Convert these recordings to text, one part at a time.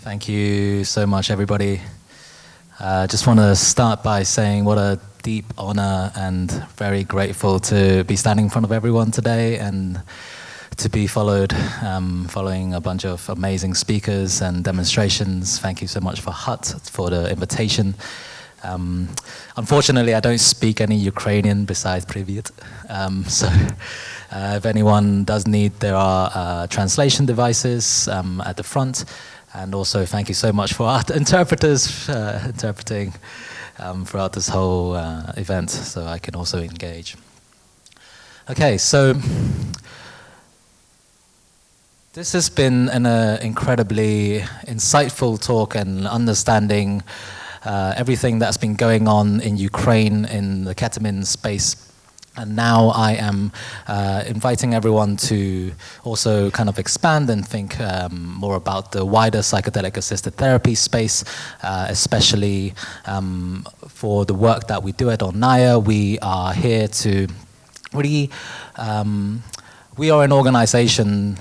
Thank you so much, everybody. Just want to start by saying what a deep honor and very grateful to be standing in front of everyone today and to be following a bunch of amazing speakers and demonstrations. Thank you so much for HUT for the invitation. Unfortunately, I don't speak any Ukrainian besides Privyet. So if anyone does need, there are translation devices at the front. And also, thank you so much for our interpreters interpreting throughout this whole event, so I can also engage. Okay, so this has been an incredibly insightful talk and understanding everything that's been going on in Ukraine in the ketamine space. And now I am inviting everyone to also kind of expand and think more about the wider psychedelic-assisted therapy space, especially for the work that we do at Onaya. We are here to really we are an organization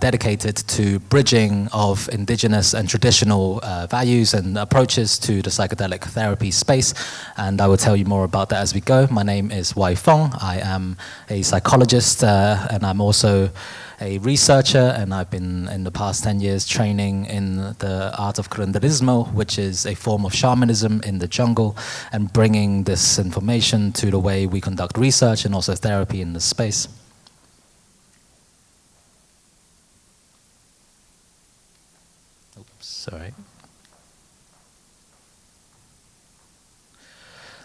dedicated to bridging of indigenous and traditional values and approaches to the psychedelic therapy space, and I will tell you more about that as we go. My name is Wai Fung. I am a psychologist and I'm also a researcher, and I've been in the past 10 years training in the art of curanderismo, which is a form of shamanism in the jungle, and bringing this information to the way we conduct research and also therapy in the space. Sorry.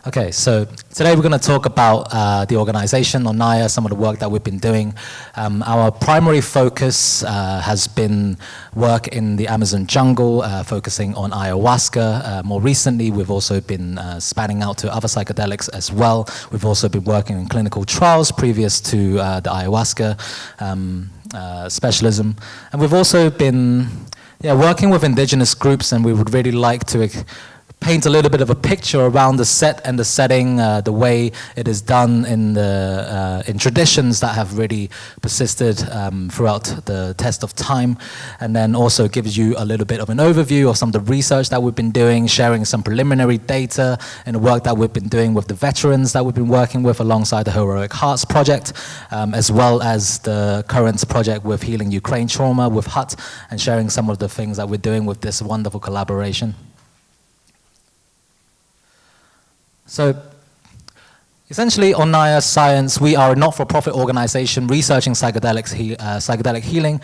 Okay, so today we're going to talk about the organization, Onaya, some of the work that we've been doing. Our primary focus has been work in the Amazon jungle, focusing on ayahuasca. More recently, we've also been spanning out to other psychedelics as well. We've also been working in clinical trials previous to the ayahuasca specialism. And we've also been working with indigenous groups, and we would really like to paint a little bit of a picture around the set and the setting, the way it is done in traditions that have really persisted throughout the test of time, and then also gives you a little bit of an overview of some of the research that we've been doing, sharing some preliminary data and the work that we've been doing with the veterans that we've been working with alongside the Heroic Hearts project, as well as the current project with Healing Ukraine Trauma with HUT, and sharing some of the things that we're doing with this wonderful collaboration. So, essentially, Onaya Science, we are a not-for-profit organization researching psychedelic healing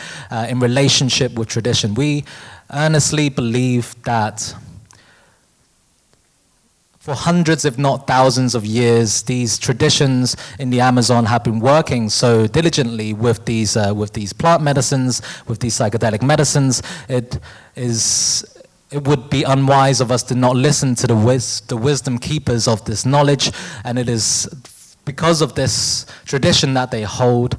in relationship with tradition. We earnestly believe that for hundreds, if not thousands of years, these traditions in the Amazon have been working so diligently with these plant medicines, with these psychedelic medicines. It would be unwise of us to not listen to the wisdom keepers of this knowledge, and it is because of this tradition that they hold,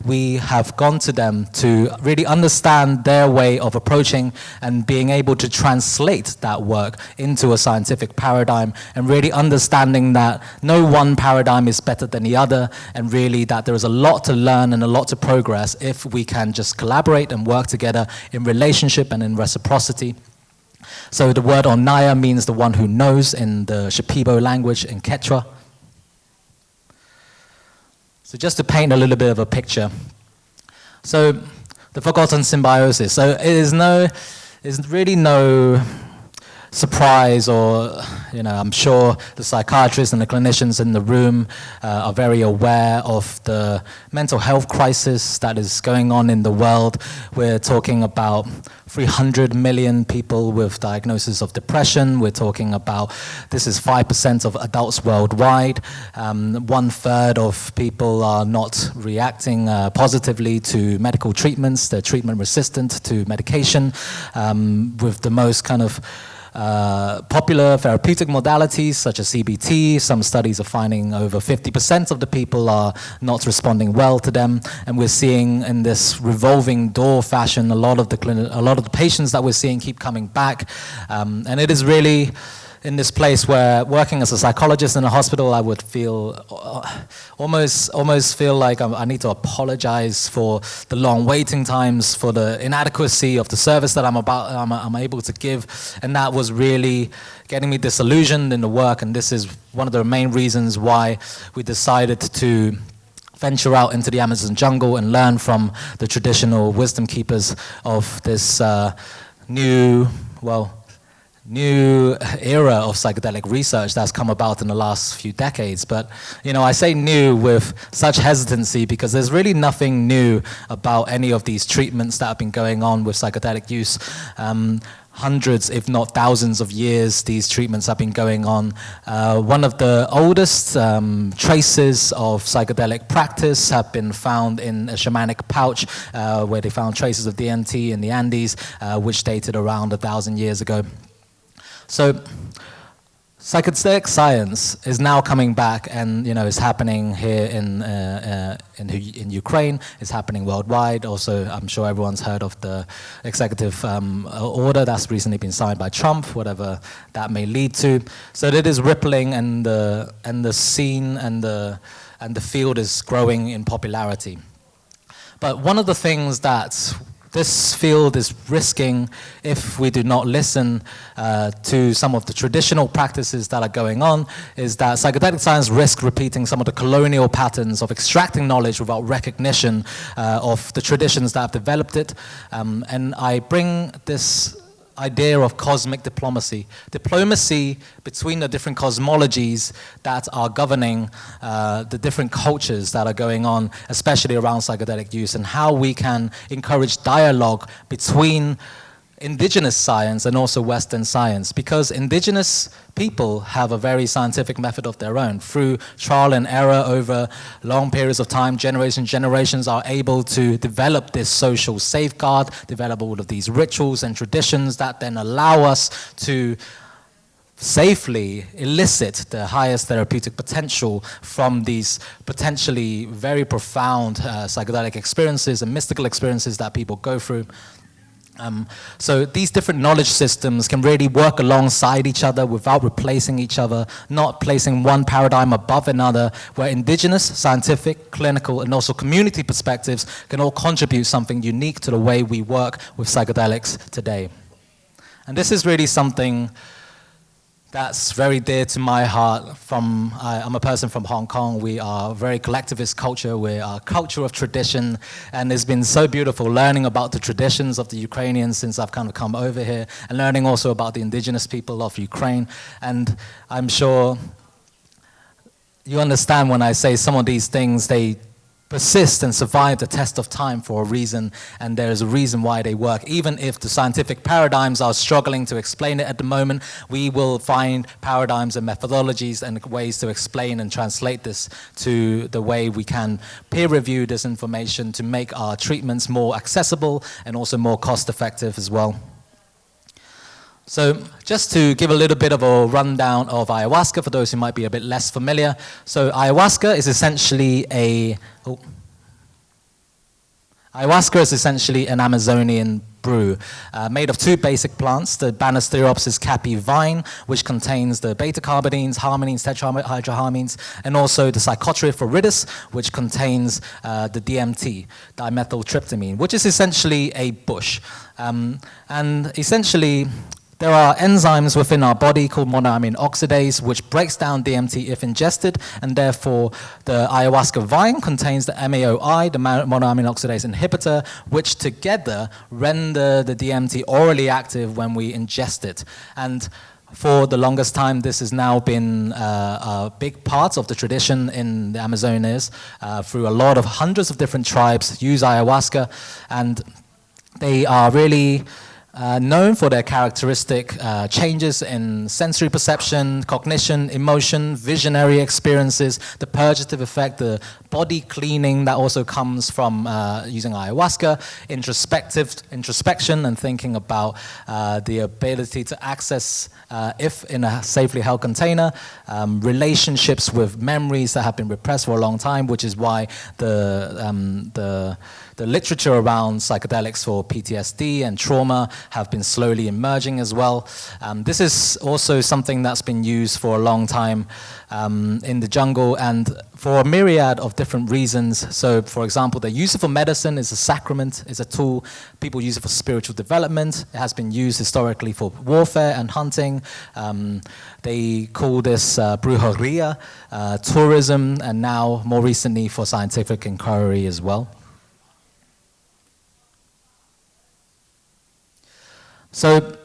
we have gone to them to really understand their way of approaching and being able to translate that work into a scientific paradigm, and really understanding that no one paradigm is better than the other, and really that there is a lot to learn and a lot to progress if we can just collaborate and work together in relationship and in reciprocity. So the word Onaya means the one who knows in the Shipibo language in Quechua. So just to paint a little bit of a picture. So the forgotten symbiosis. So it is really no surprise, or I'm sure the psychiatrists and the clinicians in the room are very aware of the mental health crisis that is going on in the world. We're talking about 300 million people with diagnosis of depression. We're talking about, this is 5% of adults worldwide. 1/3 of people are not reacting positively to medical treatments. They're treatment resistant to medication, with the most kind of popular therapeutic modalities such as CBT. Some studies are finding over 50% of the people are not responding well to them, and we're seeing in this revolving door fashion a lot of the patients that we're seeing keep coming back, and it is really in this place where working as a psychologist in a hospital, I would feel almost feel like I need to apologize for the long waiting times, for the inadequacy of the service that I'm able to give, and that was really getting me disillusioned in the work. And this is one of the main reasons why we decided to venture out into the Amazon jungle and learn from the traditional wisdom keepers of this new era of psychedelic research that's come about in the last few decades. But, I say new with such hesitancy because there's really nothing new about any of these treatments that have been going on with psychedelic use. Hundreds, if not thousands of years, these treatments have been going on. One of the oldest traces of psychedelic practice have been found in a shamanic pouch where they found traces of DMT in the Andes, which dated around 1,000 years ago. So psychedelic science is now coming back, and it's happening here in Ukraine. It's happening worldwide. Also, I'm sure everyone's heard of the executive order that's recently been signed by Trump, whatever that may lead to. So it is rippling, and the scene and the field is growing in popularity. But one of the things that this field is risking, if we do not listen to some of the traditional practices that are going on, is that psychedelic science risks repeating some of the colonial patterns of extracting knowledge without recognition of the traditions that have developed it. And I bring this idea of cosmic diplomacy between the different cosmologies that are governing the different cultures that are going on, especially around psychedelic use, and how we can encourage dialogue between indigenous science and also Western science, because indigenous people have a very scientific method of their own. Through trial and error over long periods of time, generations are able to develop this social safeguard, develop all of these rituals and traditions that then allow us to safely elicit the highest therapeutic potential from these potentially very profound psychedelic experiences and mystical experiences that people go through. So these different knowledge systems can really work alongside each other without replacing each other, not placing one paradigm above another, where indigenous, scientific, clinical, and also community perspectives can all contribute something unique to the way we work with psychedelics today. And this is really something that's very dear to my heart. I'm a person from Hong Kong. We are a very collectivist culture. We are a culture of tradition, and it's been so beautiful learning about the traditions of the Ukrainians since I've kind of come over here, and learning also about the indigenous people of Ukraine. And I'm sure you understand when I say some of these things, they persist and survive the test of time for a reason, and there is a reason why they work. Even if the scientific paradigms are struggling to explain it at the moment, we will find paradigms and methodologies and ways to explain and translate this to the way we can peer review this information to make our treatments more accessible and also more cost effective as well. So just to give a little bit of a rundown of ayahuasca for those who might be a bit less familiar. So ayahuasca is essentially an Amazonian brew made of two basic plants, the Banisteriopsis caapi vine, which contains the beta-carotenoids, harmonines, tetrahydroharmonines, and also the Psychotroph viridis, which contains the DMT, dimethyltryptamine, which is essentially a bush. And essentially, there are enzymes within our body called monoamine oxidase, which breaks down DMT if ingested, and therefore the ayahuasca vine contains the MAOI, the monoamine oxidase inhibitor, which together render the DMT orally active when we ingest it. And for the longest time, this has now been a big part of the tradition in the Amazonias. Through a lot of hundreds of different tribes use ayahuasca, and they are really known for their characteristic changes in sensory perception, cognition, emotion, visionary experiences, the purgative effect, the body cleaning that also comes from using ayahuasca, introspection and thinking about the ability to access, if in a safely held container, relationships with memories that have been repressed for a long time, which is why the the literature around psychedelics for PTSD and trauma have been slowly emerging as well. This is also something that's been used for a long time in the jungle and for a myriad of different reasons. So, for example, the use it for medicine is a sacrament, is a tool. People use it for spiritual development. It has been used historically for warfare and hunting. They call this brujeria, tourism, and now more recently for scientific inquiry as well. So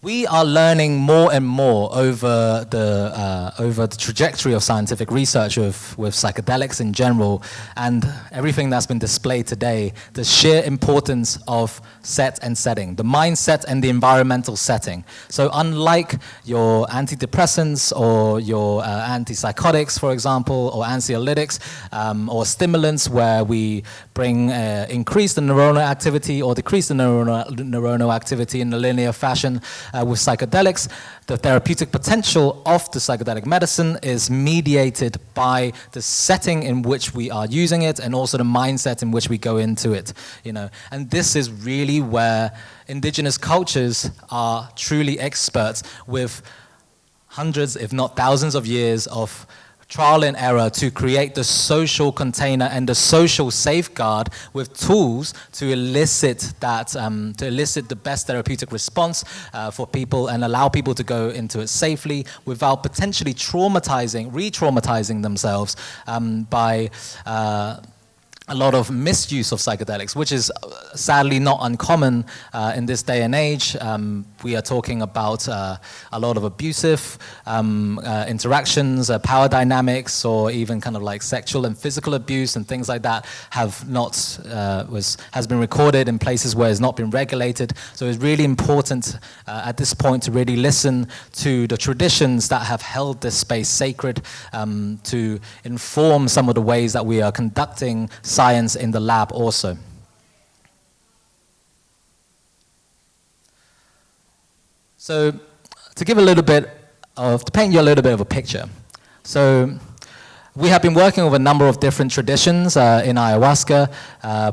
we are learning more and more over the trajectory of scientific research with psychedelics in general, and everything that's been displayed today, the sheer importance of set and setting, the mindset and the environmental setting. So unlike your antidepressants or your antipsychotics, for example, or anxiolytics, or stimulants where we increase the neuronal activity or decrease the neuronal activity in a linear fashion, with psychedelics, the therapeutic potential of the psychedelic medicine is mediated by the setting in which we are using it and also the mindset in which we go into it, you know. And this is really where indigenous cultures are truly experts, with hundreds, if not thousands of years of trial and error to create the social container and the social safeguard with tools to elicit that, to elicit the best therapeutic response for people and allow people to go into it safely without potentially re-traumatizing themselves by a lot of misuse of psychedelics, which is sadly not uncommon in this day and age. We are talking about a lot of abusive interactions, power dynamics, or even kind of like sexual and physical abuse and things like that has been recorded in places where it's not been regulated. So it's really important at this point to really listen to the traditions that have held this space sacred, to inform some of the ways that we are conducting science in the lab also. So to paint you a little bit of a picture. So we have been working with a number of different traditions in ayahuasca.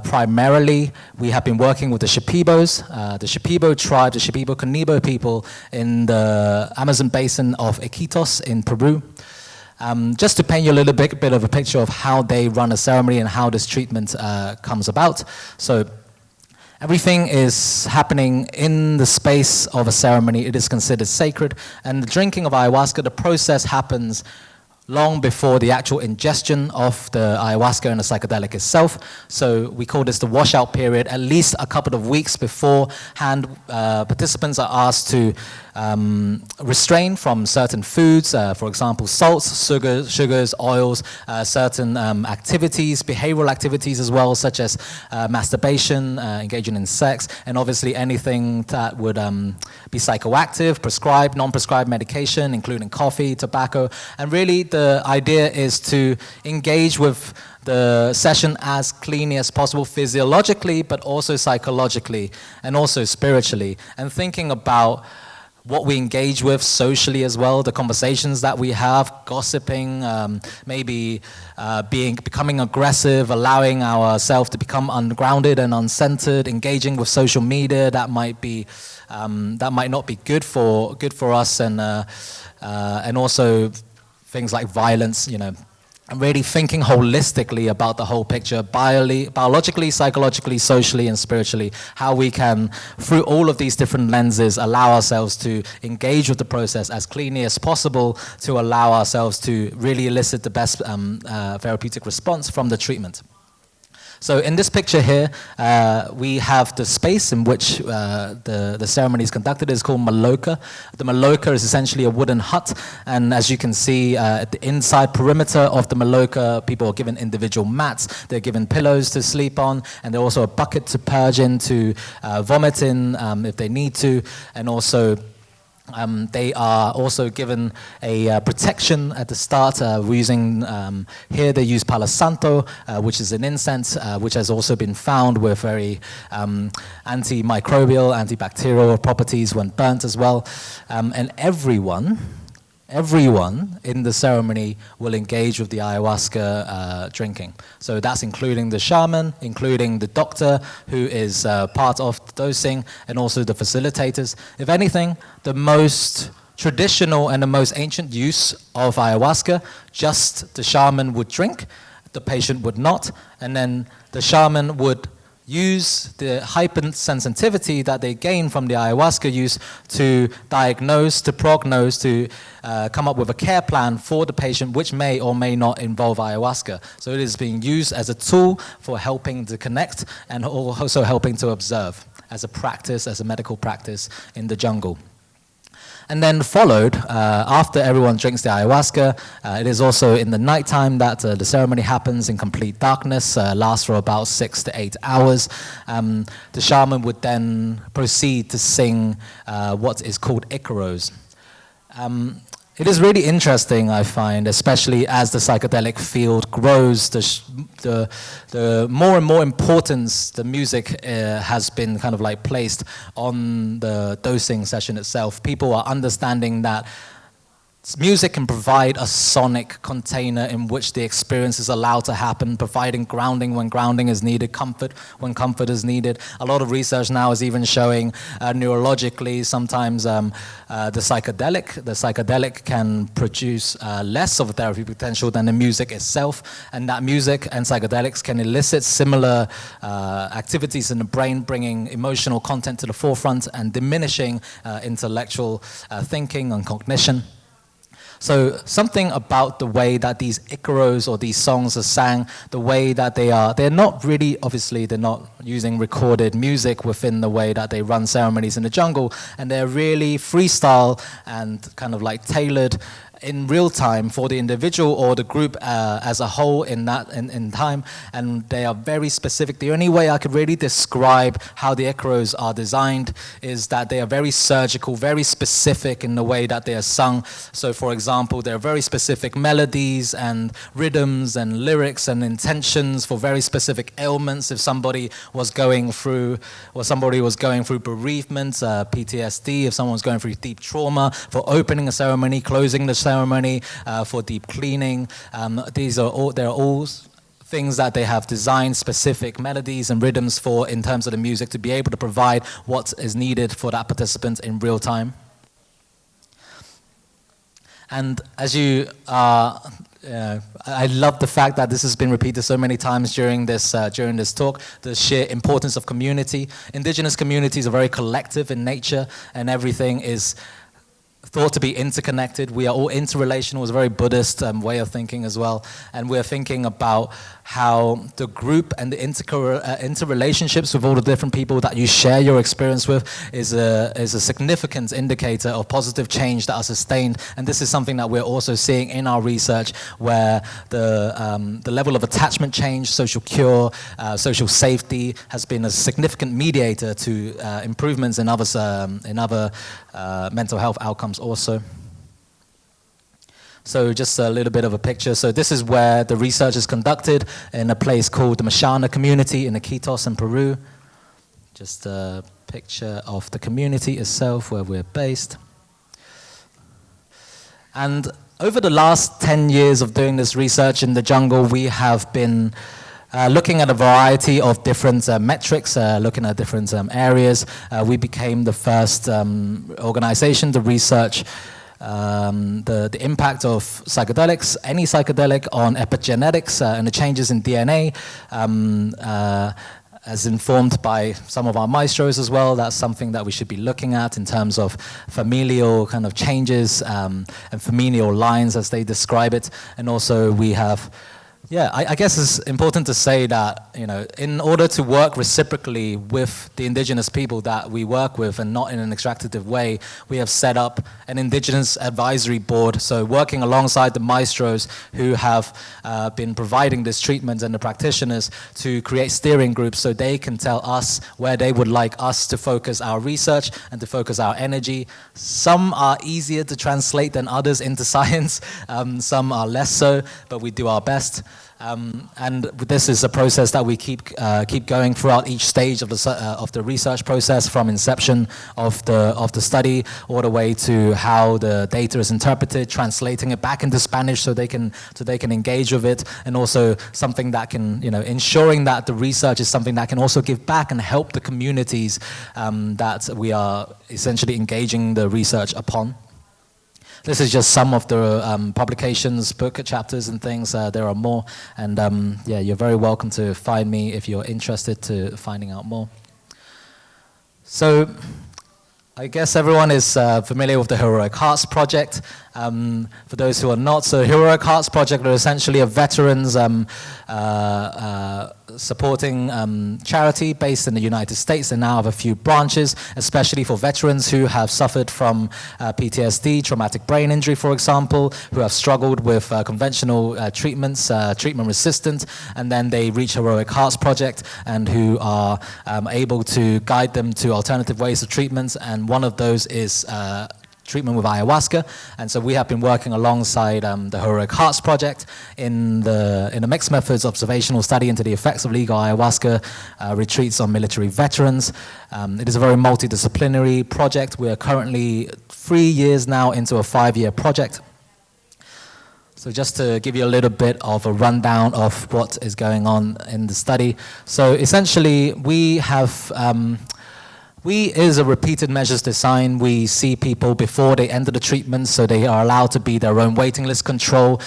Primarily, we have been working with the Shipibos, the Shipibo tribe, the Shipibo Canibo people in the Amazon basin of Iquitos in Peru. Just to paint you a little bit of a picture of how they run a ceremony and how this treatment comes about. So everything is happening in the space of a ceremony. It is considered sacred. And the drinking of ayahuasca, the process happens long before the actual ingestion of the ayahuasca and the psychedelic itself. So we call this the washout period. At least a couple of weeks beforehand, participants are asked to restrain from certain foods, for example, salts, sugars, oils, certain activities, behavioral activities as well, such as masturbation, engaging in sex, and obviously anything that would be psychoactive, prescribed, non-prescribed medication, including coffee, tobacco. And really the idea is to engage with the session as cleanly as possible physiologically, but also psychologically and also spiritually, and thinking about what we engage with socially as well, the conversations that we have, gossiping, maybe becoming aggressive, allowing ourselves to become ungrounded and uncentered, engaging with social media that might not be good for us, and also things like violence, you know. And really thinking holistically about the whole picture, biologically, psychologically, socially, and spiritually, how we can, through all of these different lenses, allow ourselves to engage with the process as cleanly as possible to allow ourselves to really elicit the best therapeutic response from the treatment. So in this picture here, we have the space in which the ceremony is conducted. It's called maloka. The maloka is essentially a wooden hut, and as you can see, at the inside perimeter of the maloka, people are given individual mats. They're given pillows to sleep on, and there's also a bucket to purge in, to vomit in if they need to, and also they are also given a protection at the start. Here they use Palo Santo, which is an incense, which has also been found with very antimicrobial, antibacterial properties when burnt as well. And everyone everyone in the ceremony will engage with the ayahuasca drinking. So that's including the shaman, including the doctor who is part of the dosing, and also the facilitators. If anything, the most traditional and the most ancient use of ayahuasca, just the shaman would drink, the patient would not, and then the shaman would use the heightened sensitivity that they gain from the ayahuasca use to diagnose, to prognose, to come up with a care plan for the patient, which may or may not involve ayahuasca. So it is being used as a tool for helping to connect and also helping to observe as a practice, as a medical practice in the jungle. And then followed, after everyone drinks the ayahuasca, it is also in the nighttime that the ceremony happens in complete darkness, lasts for about 6 to 8 hours. The shaman would then proceed to sing what is called icaros. It is really interesting, I find, especially as the psychedelic field grows, the more and more importance the music has been kind of like placed on the dosing session itself. People are understanding that music can provide a sonic container in which the experience is allowed to happen, providing grounding when grounding is needed, comfort when comfort is needed. A lot of research now is even showing neurologically sometimes the psychedelic can produce less of a therapeutic potential than the music itself, and that music and psychedelics can elicit similar activities in the brain, bringing emotional content to the forefront and diminishing intellectual thinking and cognition. So something about the way that these icaros or these songs are sang, the way that they're not really, obviously they're not using recorded music within the way that they run ceremonies in the jungle, and they're really freestyle and kind of like tailored in real time for the individual or the group as a whole in time, and they are very specific. The only way I could really describe how the icaros are designed is that they are very surgical, very specific in the way that they are sung. So for example, there are very specific melodies and rhythms and lyrics and intentions for very specific ailments. If somebody was going through bereavement, PTSD, if someone was going through deep trauma, for opening a ceremony, closing the ceremony, for deep cleaning. They're all things that they have designed specific melodies and rhythms for in terms of the music to be able to provide what is needed for that participant in real time. And as you I love the fact that this has been repeated so many times during this talk, the sheer importance of community. Indigenous communities are very collective in nature, and everything is thought to be interconnected. We are all interrelational. It's a very Buddhist way of thinking as well. And we're thinking about how the group and the interrelationships with all the different people that you share your experience with is a significant indicator of positive change that are sustained. And this is something that we're also seeing in our research, where the level of attachment change, social cure, social safety has been a significant mediator to improvements in other mental health outcomes also. So just a little bit of a picture. So this is where the research is conducted in a place called the Mashana community in Iquitos in Peru. Just a picture of the community itself where we're based. And over the last 10 years of doing this research in the jungle, we have been looking at a variety of different metrics, looking at different areas. We became the first organization to research the impact of psychedelics, any psychedelic, on epigenetics and the changes in DNA, as informed by some of our maestros as well. That's something that we should be looking at in terms of familial kind of changes and familial lines as they describe it. And also we have, I guess it's important to say that, in order to work reciprocally with the indigenous people that we work with and not in an extractive way, we have set up an indigenous advisory board. So working alongside the maestros who have been providing this treatment and the practitioners to create steering groups so they can tell us where they would like us to focus our research and to focus our energy. Some are easier to translate than others into science, some are less so, but we do our best. And this is a process that we keep going throughout each stage of the research process, from inception of the study all the way to how the data is interpreted, translating it back into Spanish so they can engage with it, and also something that can, ensuring that the research is something that can also give back and help the communities that we are essentially engaging the research upon. This is just some of the publications, book chapters and things. There are more, and yeah, you're very welcome to find me if you're interested to finding out more. So, I guess everyone is familiar with the Heroic Hearts Project. For those who are not, so Heroic Hearts Project are essentially a veterans supporting charity based in the United States. They now have a few branches, especially for veterans who have suffered from PTSD, traumatic brain injury, for example, who have struggled with conventional treatments, treatment resistant, and then they reach Heroic Hearts Project, and who are able to guide them to alternative ways of treatments, and one of those is treatment with ayahuasca. And so we have been working alongside the Heroic Hearts Project in the mixed methods observational study into the effects of legal ayahuasca retreats on military veterans. It is a very multidisciplinary project. We are currently 3 years now into a 5-year project. So just to give you a little bit of a rundown of what is going on in the study. So essentially we have is a repeated measures design. We see people before they enter the treatment, so they are allowed to be their own waiting list control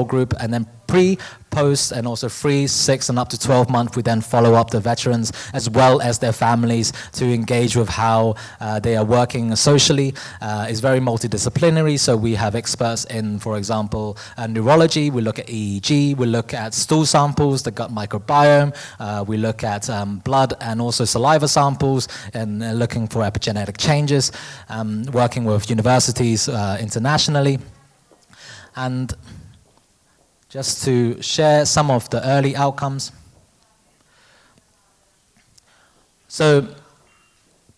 group, and then pre, post, and also 3, 6, and up to 12 months, we then follow up the veterans as well as their families to engage with how they are working socially. It's very multidisciplinary, so we have experts in, for example, neurology. We look at EEG, we look at stool samples, the gut microbiome, we look at blood and also saliva samples, and looking for epigenetic changes, working with universities internationally. And just to share some of the early outcomes. So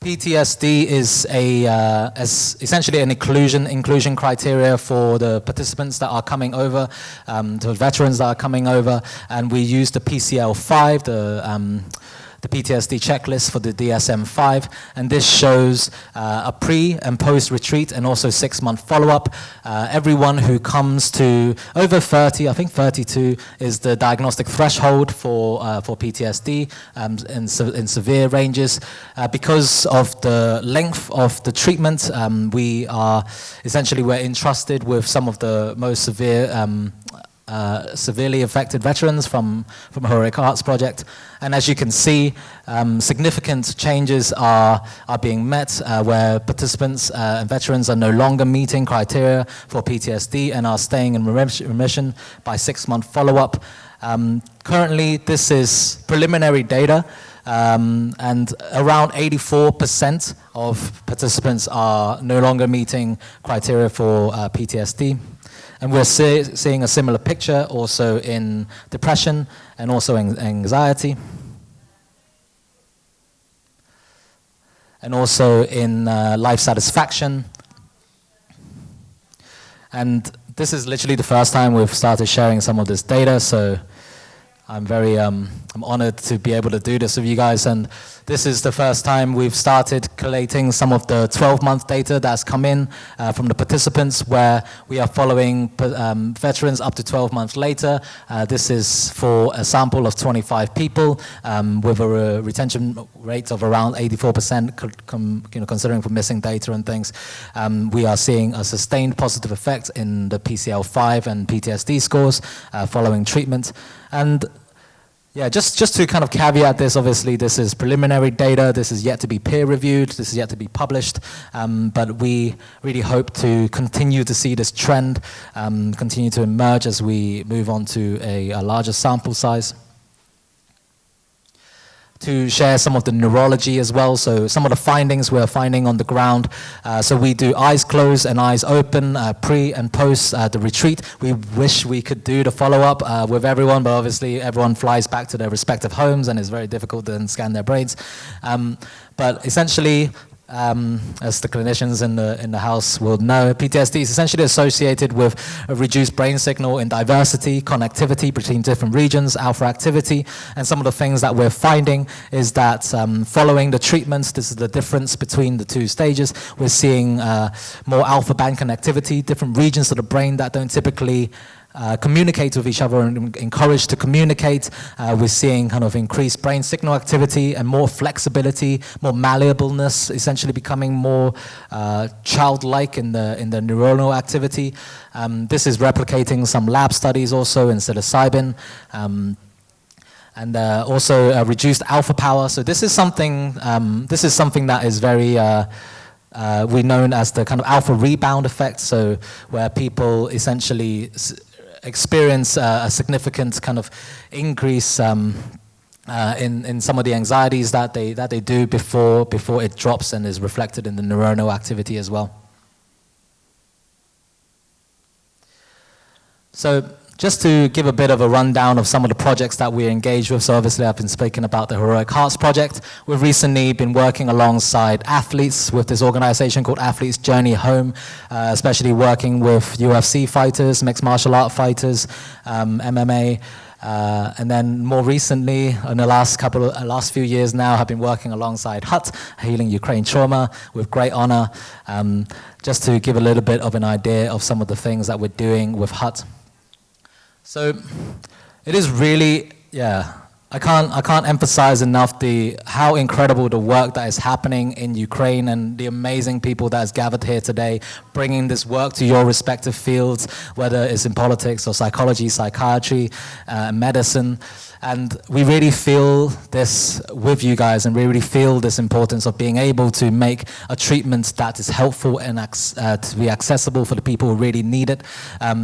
PTSD is essentially an inclusion criteria for the participants that are coming over, the veterans that are coming over, and we use the PCL-5, the PTSD checklist for the DSM-5, and this shows a pre and post retreat and also 6-month follow-up. Everyone who comes to over 30, I think 32 is the diagnostic threshold for PTSD in severe ranges. Because of the length of the treatment, we're entrusted with some of the most severely affected veterans from Heroic Hearts Project. And as you can see, significant changes are being met where participants and veterans are no longer meeting criteria for PTSD and are staying in remission by 6-month follow-up. Currently, this is preliminary data, and around 84% of participants are no longer meeting criteria for PTSD. And we're seeing a similar picture also in depression and also anxiety. And also in life satisfaction. And this is literally the first time we've started sharing some of this data, so I'm very I'm honored to be able to do this with you guys. And this is the first time we've started collating some of the 12-month data that's come in from the participants, where we are following veterans up to 12 months later. This is for a sample of 25 people with a retention rate of around 84%, considering for missing data and things. We are seeing a sustained positive effect in the PCL-5 and PTSD scores following treatment. And yeah, just to kind of caveat this, obviously this is preliminary data, this is yet to be peer-reviewed, this is yet to be published, but we really hope to continue to see this trend continue to emerge as we move on to a larger sample size. To share some of the neurology as well, so some of the findings we're finding on the ground. So we do eyes closed and eyes open, pre and post the retreat. We wish we could do the follow-up with everyone, but obviously everyone flies back to their respective homes and it's very difficult to scan their brains. But essentially, as the clinicians in the house will know, PTSD is essentially associated with a reduced brain signal in diversity, connectivity between different regions, alpha activity, and some of the things that we're finding is that following the treatments, this is the difference between the two stages, we're seeing more alpha band connectivity, different regions of the brain that don't typically communicate with each other and encouraged to communicate. We're seeing kind of increased brain signal activity and more flexibility, more malleableness, essentially becoming more childlike in the neuronal activity. This is replicating some lab studies also in psilocybin. And also reduced alpha power. So this is something that is very we known as the kind of alpha rebound effect. So where people essentially experience a significant kind of increase in some of the anxieties that they do before it drops and is reflected in the neuronal activity as well. So just to give a bit of a rundown of some of the projects that we're engaged with, so obviously I've been speaking about the Heroic Hearts Project. We've recently been working alongside athletes with this organization called Athletes Journey Home, especially working with UFC fighters, mixed martial art fighters, MMA, and then more recently, in the last few years now, have been working alongside HUT, Healing Ukraine Trauma, with great honor, just to give a little bit of an idea of some of the things that we're doing with HUT. So it is really, I can't emphasize enough how incredible the work that is happening in Ukraine and the amazing people that has gathered here today, bringing this work to your respective fields, whether it's in politics or psychology, psychiatry, medicine. And we really feel this with you guys, and we really feel this importance of being able to make a treatment that is helpful and to be accessible for the people who really need it.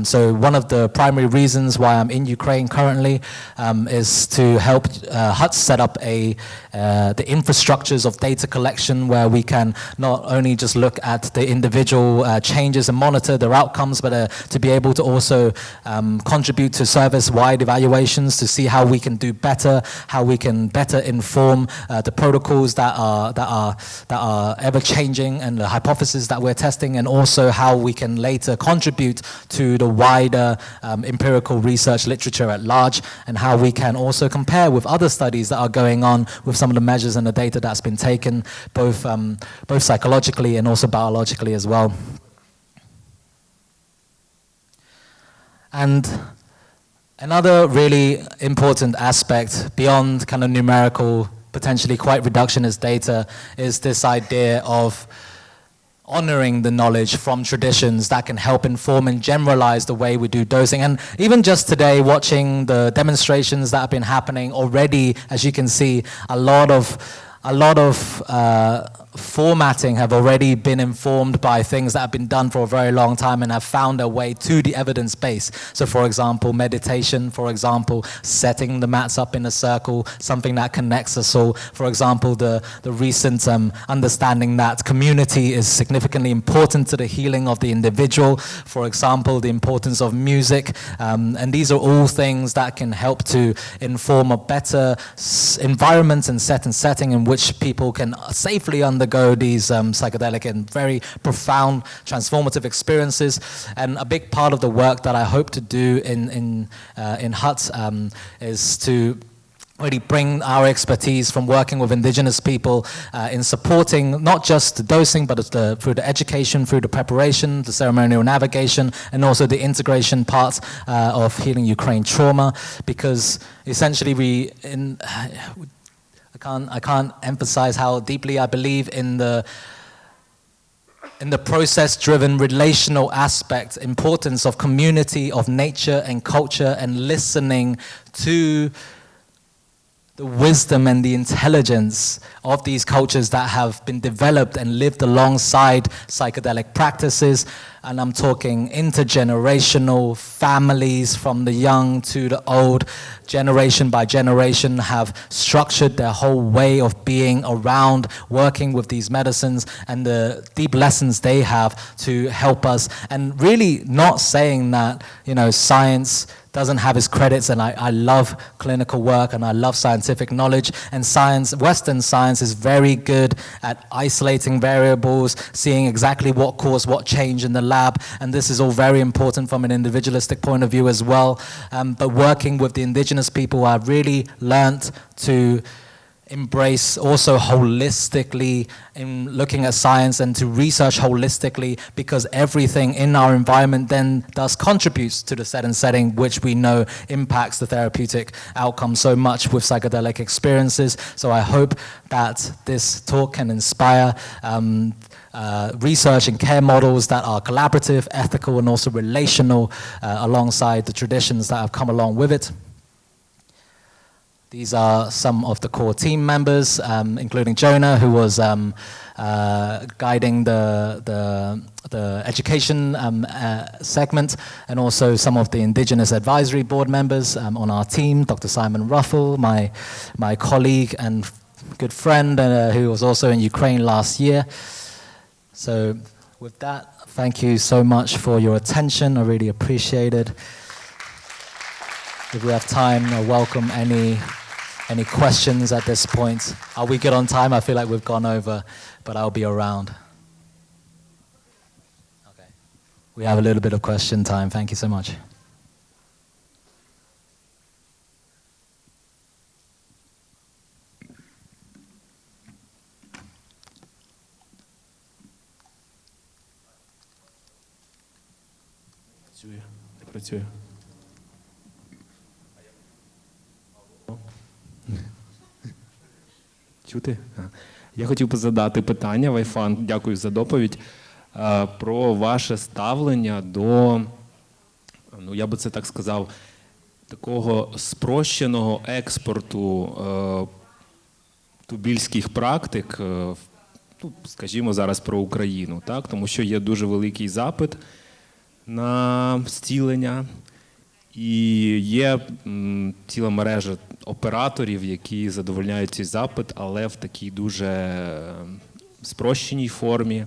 So one of the primary reasons why I'm in Ukraine currently is to help HUT set up the infrastructures of data collection, where we can not only just look at the individual changes and monitor their outcomes, but to be able to also contribute to service-wide evaluations to see how we can do better, how we can better inform the protocols that are ever changing and the hypotheses that we're testing, and also how we can later contribute to the wider empirical research literature at large, and how we can also compare with other studies that are going on with some of the measures and the data that's been taken, both psychologically and also biologically as well. And another really important aspect beyond kind of numerical, potentially quite reductionist data, is this idea of honoring the knowledge from traditions that can help inform and generalize the way we do dosing. And even just today, watching the demonstrations that have been happening already, as you can see, a lot of formatting have already been informed by things that have been done for a very long time and have found their way to the evidence base. So for example, meditation, for example, setting the mats up in a circle, something that connects us all. For example, the recent understanding that community is significantly important to the healing of the individual. For example, the importance of music. And these are all things that can help to inform a better environment and setting in which people can safely undergo these psychedelic and very profound transformative experiences. And a big part of the work that I hope to do in HUT is to really bring our expertise from working with Indigenous people in supporting not just the dosing, but through the education, through the preparation, the ceremonial navigation, and also the integration part of Healing Ukraine Trauma, because essentially I can't emphasize how deeply I believe in the process-driven relational aspect, importance of community, of nature and culture, and listening to the wisdom and the intelligence of these cultures that have been developed and lived alongside psychedelic practices, and I'm talking intergenerational families from the young to the old, generation by generation, have structured their whole way of being around working with these medicines and the deep lessons they have to help us. And really not saying that, you know, science doesn't have its credits, and I love clinical work and I love scientific knowledge, and science, Western science, is very good at isolating variables, seeing exactly what caused what change in the lab, and this is all very important from an individualistic point of view as well. But working with the indigenous people, I've really learnt to embrace also holistically in looking at science and to research holistically, because everything in our environment then thus contributes to the set and setting, which we know impacts the therapeutic outcome so much with psychedelic experiences. So I hope that this talk can inspire research and care models that are collaborative, ethical, and also relational alongside the traditions that have come along with it. These are some of the core team members, including Jonah, who was guiding the education segment, and also some of the Indigenous Advisory Board members on our team, Dr. Simon Ruffle, my colleague and good friend, who was also in Ukraine last year. So with that, thank you so much for your attention. I really appreciate it. If we have time, I welcome any questions at this point. Are we good on time? I feel like we've gone over, but I'll be around. Okay. We have a little bit of question time. Thank you so much. Працює. Чути? Я хотів би задати питання, Вай Фунг, дякую за доповідь, про ваше ставлення до, ну я би це так сказав, такого спрощеного експорту тубільських практик, ну, скажімо зараз про Україну, так? Тому що є дуже великий запит на зцілення, і є ціла мережа операторів, які задовольняють цей запит, але в такій дуже спрощеній формі.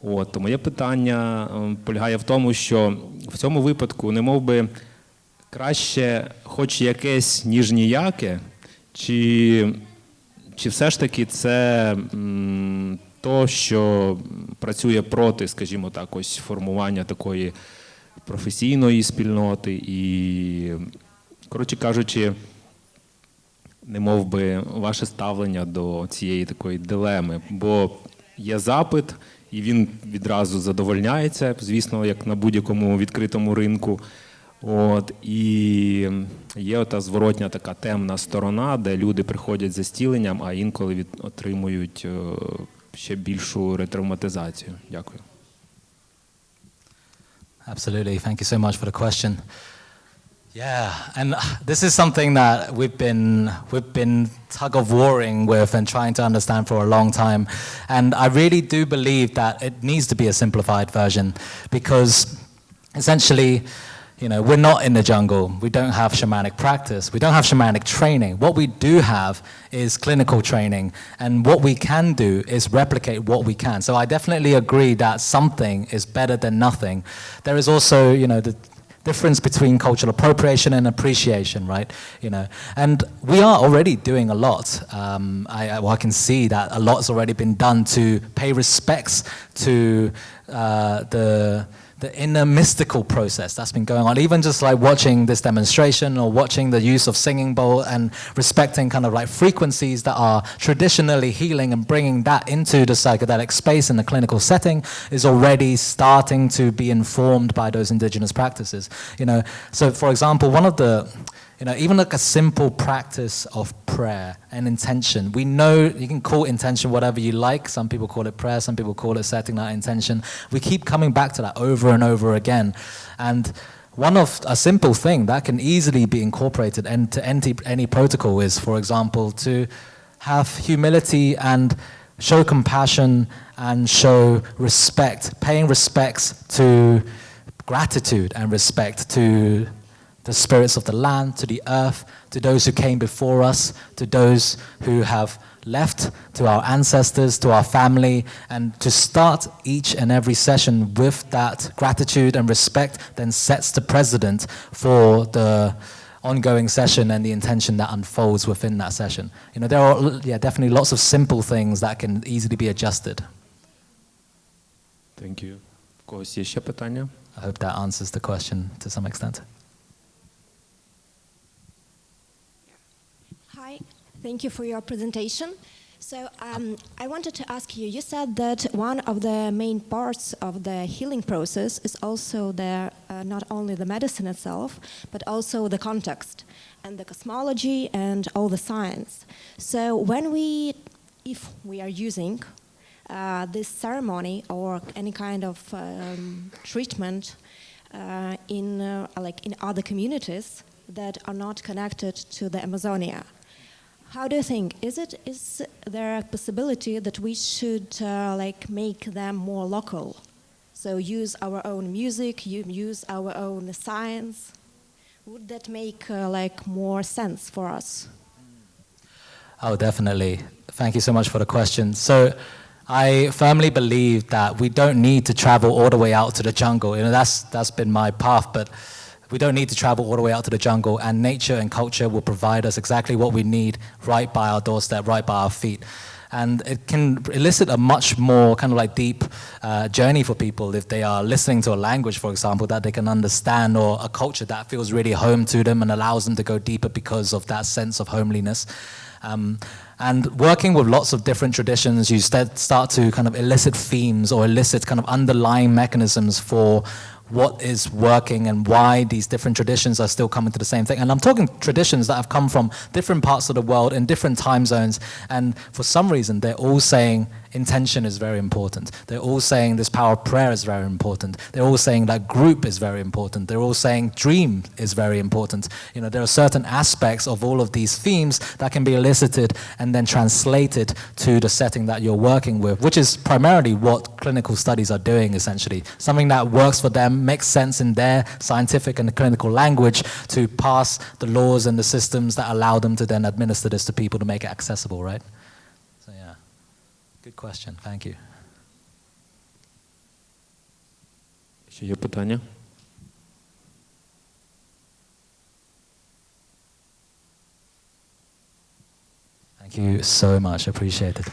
То моє питання полягає в тому, що в цьому випадку не мов би краще хоч якесь, ніж ніяке, чи все ж таки це то, що працює проти, скажімо так, ось формування такої професійної спільноти і, коротше кажучи, не мов би ваше ставлення до цієї такої дилеми, бо є запит, і він відразу задовольняється, звісно, як на будь-якому відкритому ринку. І є ота зворотня така темна сторона, де люди приходять за зціленням, а інколи отримують ще більшу ретравматизацію. Дякую. Absolutely. Thank you so much for the question. Yeah, and this is something that we've been tug of warring with and trying to understand for a long time. And I really do believe that it needs to be a simplified version, because essentially, you know, we're not in the jungle. We don't have shamanic practice. We don't have shamanic training. What we do have is clinical training. And what we can do is replicate what we can. So I definitely agree that something is better than nothing. There is also, you know, the difference between cultural appropriation and appreciation, right? You know, and we are already doing a lot. I can see that a lot has already been done to pay respects to the inner mystical process that's been going on. Even just like watching this demonstration or watching the use of singing bowl and respecting kind of like frequencies that are traditionally healing and bringing that into the psychedelic space in the clinical setting is already starting to be informed by those indigenous practices. You know, so for example, one of the, you know, even like a simple practice of prayer and intention. We know you can call intention whatever you like. Some people call it prayer, some people call it setting that intention. We keep coming back to that over and over again. And one of a simple thing that can easily be incorporated into any protocol is, for example, to have humility and show compassion and show respect, paying respects to gratitude and respect to the spirits of the land, to the earth, to those who came before us, to those who have left, to our ancestors, to our family, and to start each and every session with that gratitude and respect then sets the precedent for the ongoing session and the intention that unfolds within that session. You know, there are definitely lots of simple things that can easily be adjusted. Thank you. В когось є ще питання? I hope that answers the question to some extent. Hi, thank you for your presentation. So I wanted to ask you, you said that one of the main parts of the healing process is also not only the medicine itself, but also the context and the cosmology and all the science. So if we are using this ceremony or any kind of treatment in other communities that are not connected to the Amazonia, how do you think? Is there a possibility that we should make them more local? So use our own music, use our own science. Would that make more sense for us? Oh, definitely. Thank you so much for the question. So I firmly believe that we don't need to travel all the way out to the jungle. You know, that's been my path, but we don't need to travel all the way out to the jungle, and nature and culture will provide us exactly what we need right by our doorstep, right by our feet. And it can elicit a much more kind of like deep journey for people if they are listening to a language, for example, that they can understand, or a culture that feels really home to them and allows them to go deeper because of that sense of homeliness. And working with lots of different traditions, you start to kind of elicit themes or elicit kind of underlying mechanisms for what is working and why these different traditions are still coming to the same thing. And I'm talking traditions that have come from different parts of the world in different time zones, and for some reason they're all saying intention is very important. They're all saying this power of prayer is very important. They're all saying that group is very important. They're all saying dream is very important. You know, there are certain aspects of all of these themes that can be elicited and then translated to the setting that you're working with, which is primarily what clinical studies are doing, essentially. Something that works for them, makes sense in their scientific and clinical language to pass the laws and the systems that allow them to then administer this to people to make it accessible, right? So yeah, good question. Thank you. Ще є питання? Thank you so much. Appreciate it.